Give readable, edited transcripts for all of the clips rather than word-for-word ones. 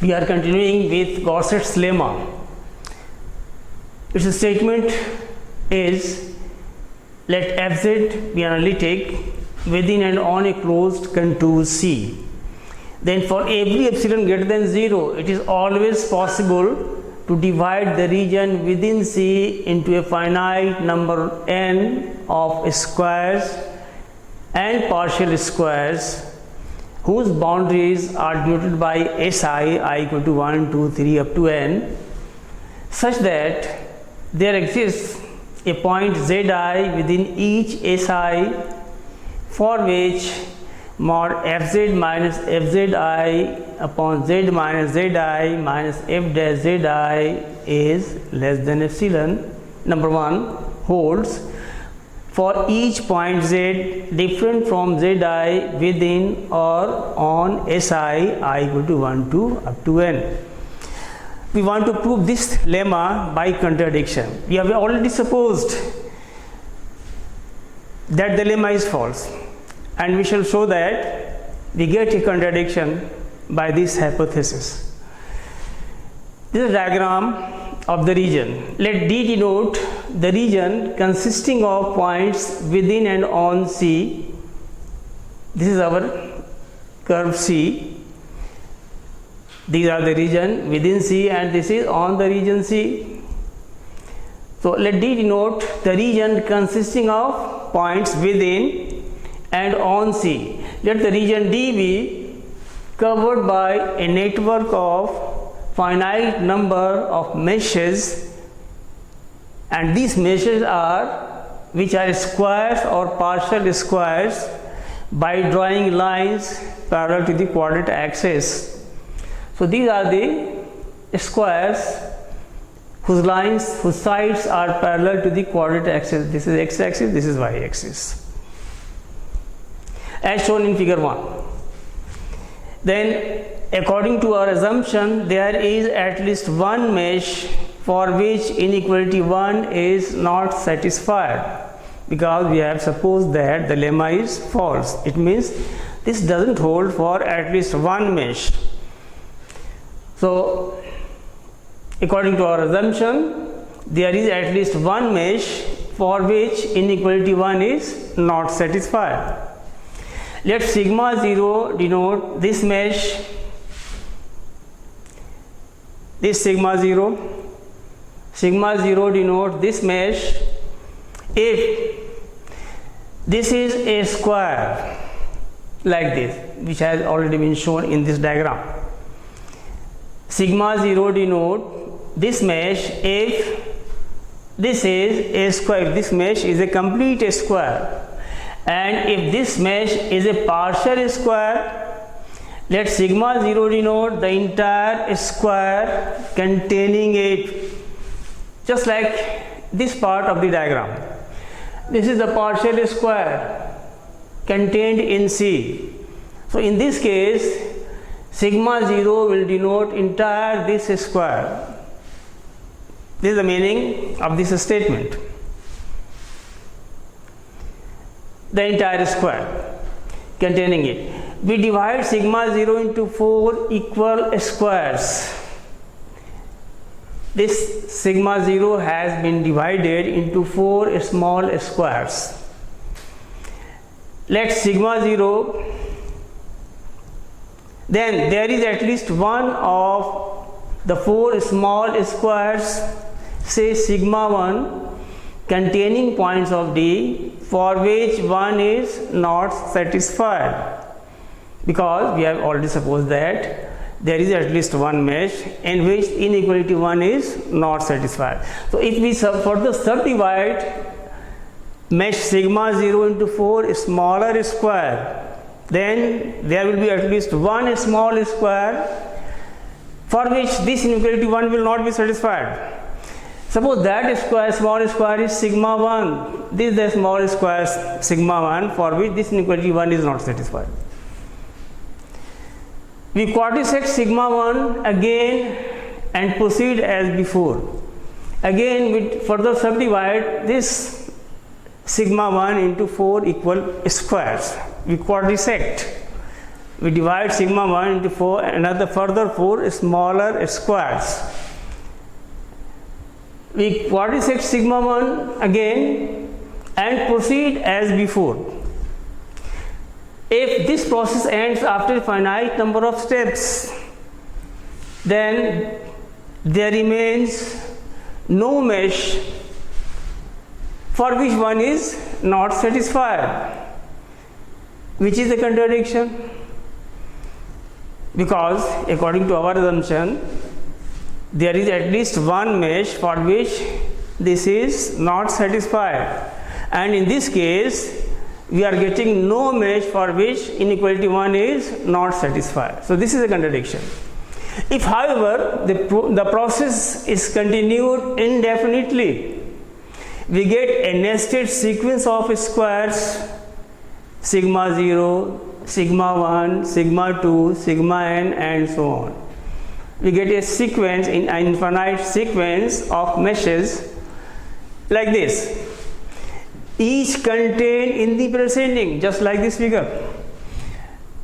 We are continuing with Gauss's lemma. Its statement is, let fz be analytic within and on a closed contour C. Then for every epsilon greater than 0, it is always possible to divide the region within C into a finite number n of squares and partial squares whose boundaries are denoted by Si, I equal to 1, 2, 3 up to n, such that there exists a point Zi within each Si for which mod fz minus fzi upon z minus zi minus f dash zi is less than epsilon. Number 1 holds for each point z different from zi within or on Si I equal to 1 to up to n. We want to prove this lemma by contradiction. We have already supposed that the lemma is false, and we shall show that we get a contradiction by this hypothesis. This is a diagram of the region. Let D denote the region consisting of points within and on C. This is our curve C. These are the region within C and this is on the region C. So let D denote the region consisting of points within and on C. Let the region D be covered by a network of finite number of meshes, and these meshes are squares or partial squares by drawing lines parallel to the coordinate axis. So these are the squares whose sides are parallel to the coordinate axis. This is x axis, this is y axis, as shown in figure 1. Then according to our assumption, there is at least one mesh for which inequality 1 is not satisfied, because we have supposed that the lemma is false. It means this doesn't hold for at least one mesh. So according to our assumption, there is at least one mesh for which inequality 1 is not satisfied. Let sigma 0 denote this mesh, this sigma 0 denote this mesh if this is a square like this, which has already been shown in this diagram. Sigma 0 denote this mesh if this is a square, if this mesh is a complete square, and if this mesh is a partial square. Let sigma 0 denote the entire square containing it, just like this part of the diagram. This is the partial square contained in C. So in this case, sigma 0 will denote entire this square. This is the meaning of this statement. The entire square containing it. We divide sigma 0 into 4 equal squares. This sigma 0 has been divided into 4 small squares. Let sigma 0, then there is at least one of the 4 small squares, say sigma 1, containing points of D for which 1 is not satisfied, because we have already supposed that there is at least one mesh in which inequality 1 is not satisfied. So if we further subdivide mesh sigma 0 into 4 smaller square, then there will be at least one small square for which this inequality 1 will not be satisfied. Suppose that small square is sigma 1. This is the small square sigma 1 for which this inequality 1 is not satisfied. We quadrisect sigma 1 again and proceed as before. Again we further subdivide this sigma 1 into 4 equal squares. We quadrisect we divide sigma 1 into 4, another further 4 smaller squares. We quadrisect sigma 1 again and proceed as before. If this process ends after a finite number of steps, then there remains no mesh for which one is not satisfied, which is a contradiction, because according to our assumption there is at least one mesh for which this is not satisfied, and in this case we are getting no mesh for which inequality 1 is not satisfied. So this is a contradiction. If however the process is continued indefinitely, we get a nested sequence of squares, sigma 0, sigma 1, sigma 2, sigma n, and so on. We get a sequence, in an infinite sequence of meshes like this, each contained in the preceding, just like this figure.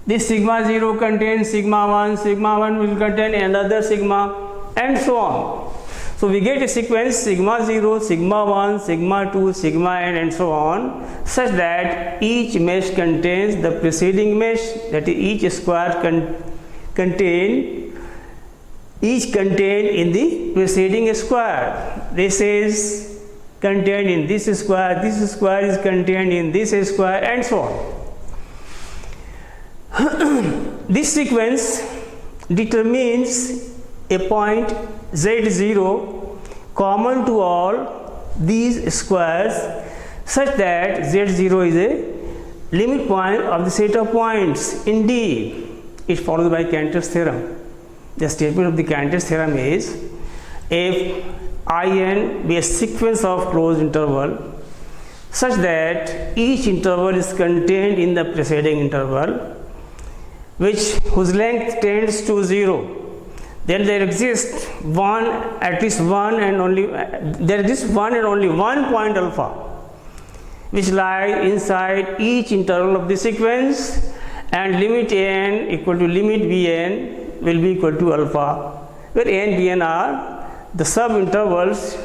This sigma 0 contains sigma 1 will contain another sigma, and so on. So we get a sequence sigma 0, sigma 1, sigma 2, sigma n, and so on, such that each mesh contains the preceding mesh, that is each square contained in the preceding square. This is contained in this square is contained in this square, and so on. This sequence determines a point z0 common to all these squares, such that z0 is a limit point of the set of points in D. It is followed by Cantor's theorem. The statement of the Cantor's theorem is, if In be a sequence of closed interval such that each interval is contained in the preceding interval, whose length tends to 0, then there exists at least one and only one point alpha, which lies inside each interval of the sequence, and limit n equal to limit bn will be equal to alpha, where n, bn are the sub-intervals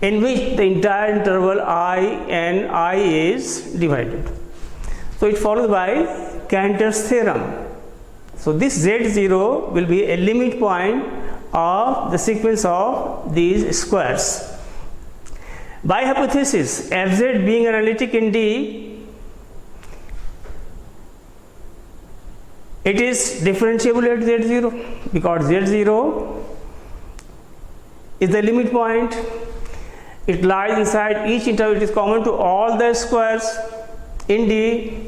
in which the entire interval I and I is divided. So it follows by Cantor's theorem. So this z0 will be a limit point of the sequence of these squares. By hypothesis, fz being analytic in D, it is differentiable at z0, because z0 is the limit point. It lies inside each interval. It is common to all the squares in D.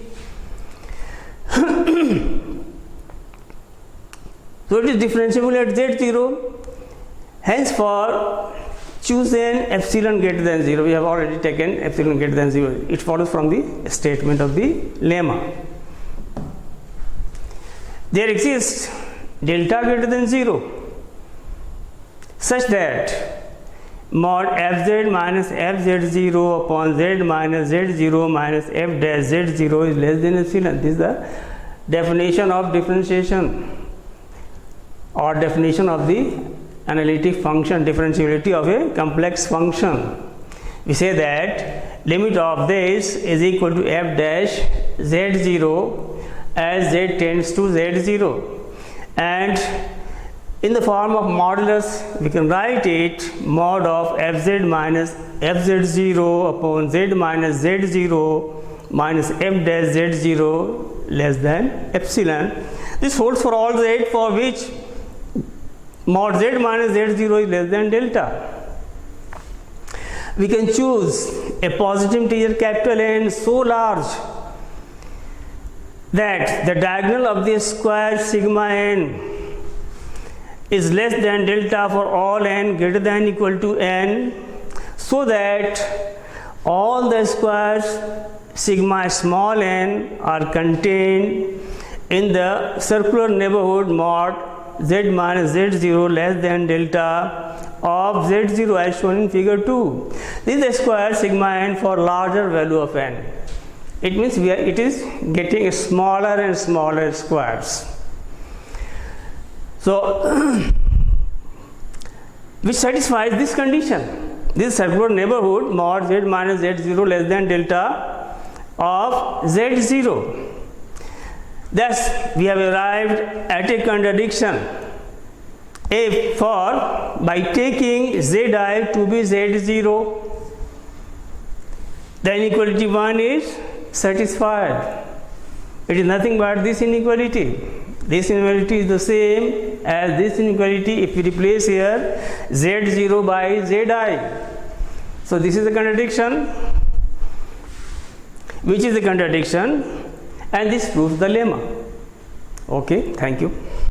So it is differentiable at z0. Hence, for choose an epsilon greater than 0. We have already taken epsilon greater than 0. It follows from the statement of the lemma. There exists delta greater than 0, such that mod fz minus fz0 upon z minus z0 minus f dash z0 is less than epsilon. This is the definition of differentiation, or definition of the analytic function differentiability of a complex function. We say that limit of this is equal to f dash z0 as z tends to z0, and in the form of modulus we can write it mod of fz minus fz0 upon z minus z0 minus f dash z0 less than epsilon. This holds for all z for which mod z minus z0 is less than delta. We can choose a positive integer capital N so large that the diagonal of the square sigma n is less than delta for all n greater than equal to n, so that all the squares sigma small n are contained in the circular neighborhood mod z minus z0 less than delta of z0 as shown in figure 2. This is the square sigma n for larger value of n. it means it is getting smaller and smaller squares. So which satisfies this condition. This circular neighborhood mod z minus z0 less than delta of z0. Thus we have arrived at a contradiction if for by taking zi to be z0, the inequality 1 is satisfied. It is nothing but this inequality. This inequality is the same as this inequality if we replace here z0 by zi. So this is the contradiction, which is the contradiction, and this proves the lemma. Okay, thank you.